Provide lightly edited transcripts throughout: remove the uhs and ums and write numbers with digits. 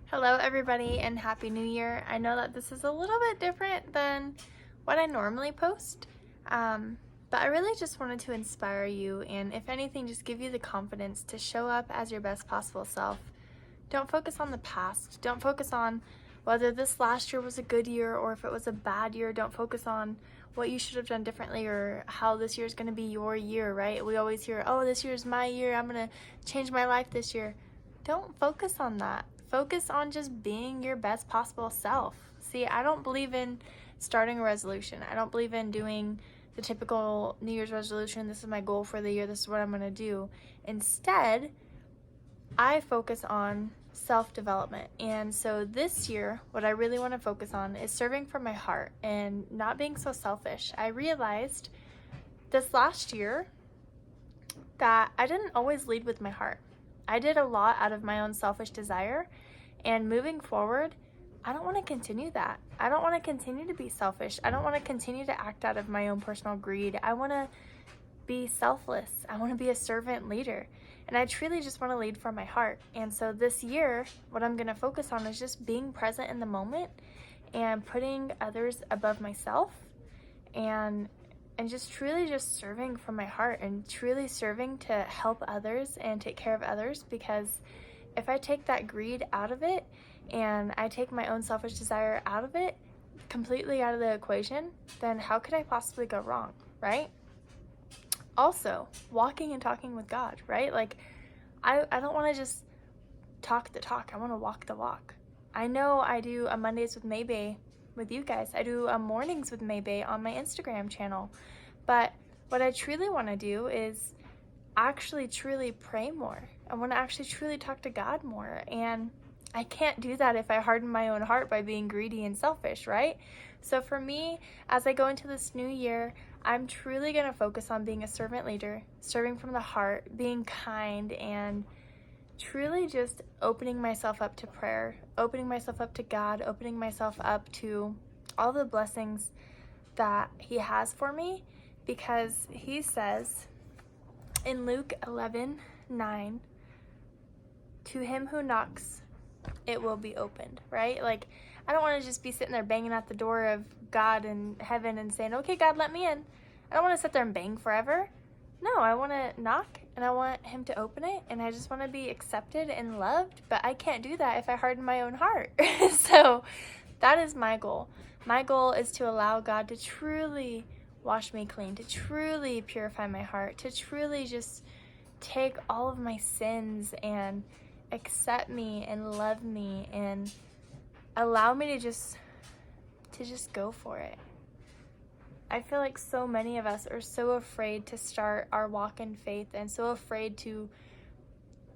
Hello everybody and Happy New Year. I know that this is a little bit different than what I normally post, but I really just wanted to inspire you and if anything just give you the confidence to show up as your best possible self. Don't focus on the past. Don't focus on whether this last year was a good year or if it was a bad year. Don't focus on what you should have done differently or how this year is going to be your year, right? We always hear, oh, this year is my year. I'm going to change my life this year. Don't focus on that. Focus on just being your best possible self. See, I don't believe in starting a resolution. I don't believe in doing the typical New Year's resolution. This is my goal for the year. This is what I'm going to do. Instead, I focus on self-development. And so this year, what I really want to focus on is serving from my heart and not being so selfish. I realized this last year that I didn't always lead with my heart. I did a lot out of my own selfish desire, and moving forward, I don't want to continue that. I don't want to continue to be selfish. I don't want to continue to act out of my own personal greed. I want to be selfless. I want to be a servant leader, and I truly just want to lead from my heart. And so this year, what I'm going to focus on is just being present in the moment and putting others above myself and just truly just serving from my heart and truly serving to help others and take care of others, because if I take that greed out of it and I take my own selfish desire out of it, completely out of the equation, then how could I possibly go wrong, right? Also, walking and talking with God, right? Like, I don't want to just talk the talk. I want to walk the walk. I know I do a Mondays with Maybay with you guys. I do a Mornings with Maybay on my Instagram channel. But what I truly want to do is actually truly pray more. I want to actually truly talk to God more. And I can't do that if I harden my own heart by being greedy and selfish, right? So for me, as I go into this new year, I'm truly going to focus on being a servant leader, serving from the heart, being kind, and truly just opening myself up to prayer, opening myself up to God, opening myself up to all the blessings that He has for me, because He says in Luke 11:9, to him who knocks, it will be opened, right? Like, I don't want to just be sitting there banging at the door of God in heaven and saying, okay, God, let me in. I don't want to sit there and bang forever. No, I want to knock and I want Him to open it, and I just want to be accepted and loved, but I can't do that if I harden my own heart. So that is my goal. My goal is to allow God to truly wash me clean, to truly purify my heart, to truly just take all of my sins and accept me and love me and allow me to just go for it. I feel like so many of us are so afraid to start our walk in faith and so afraid to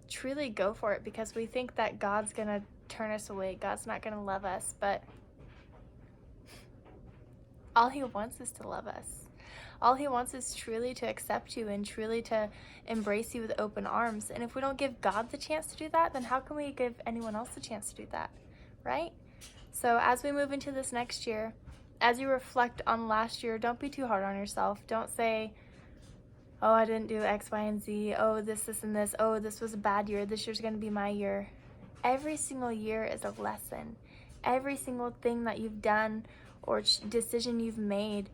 truly go for it because we think that God's gonna turn us away. God's not gonna love us, but all He wants is to love us. All He wants is truly to accept you and truly to embrace you with open arms. And if we don't give God the chance to do that, then how can we give anyone else the chance to do that, right? So as we move into this next year, as you reflect on last year, don't be too hard on yourself. Don't say, oh, I didn't do X, Y, and Z. Oh, this, and this. Oh, this was a bad year. This year's going to be my year. Every single year is a lesson. Every single thing that you've done or decision you've made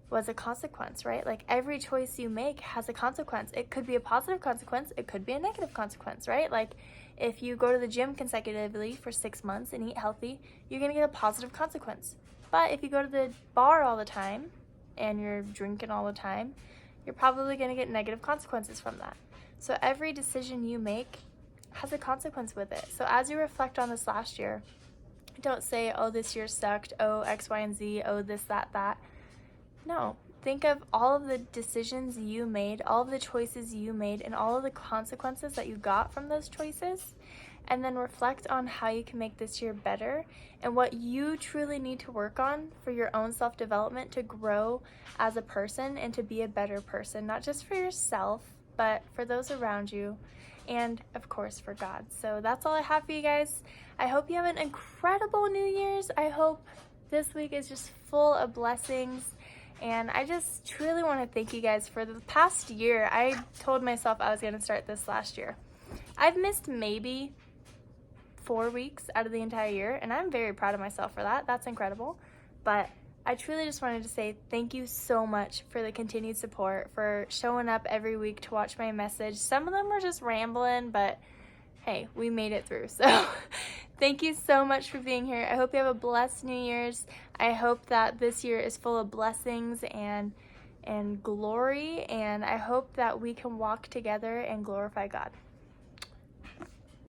was a consequence, right? Like, every choice you make has a consequence. It could be a positive consequence. It could be a negative consequence, right? Like, if you go to the gym consecutively for 6 months and eat healthy, you're going to get a positive consequence. But if you go to the bar all the time and you're drinking all the time, you're probably going to get negative consequences from that. So every decision you make has a consequence with it. So as you reflect on this last year, don't say, oh, this year sucked, oh, X, Y, and Z, oh, this, that. No, think of all of the decisions you made, all of the choices you made, and all of the consequences that you got from those choices, and then reflect on how you can make this year better and what you truly need to work on for your own self-development to grow as a person and to be a better person, not just for yourself, but for those around you, and of course for God. So that's all I have for you guys. I hope you have an incredible New Year's. I hope this week is just full of blessings. And I just truly want to thank you guys for the past year. I told myself I was going to start this last year. I've missed maybe 4 weeks out of the entire year, and I'm very proud of myself for that. That's incredible. But I truly just wanted to say thank you so much for the continued support, for showing up every week to watch my message. Some of them were just rambling, but hey, we made it through. So thank you so much for being here. I hope you have a blessed New Year's. I hope that this year is full of blessings and glory, and I hope that we can walk together and glorify God.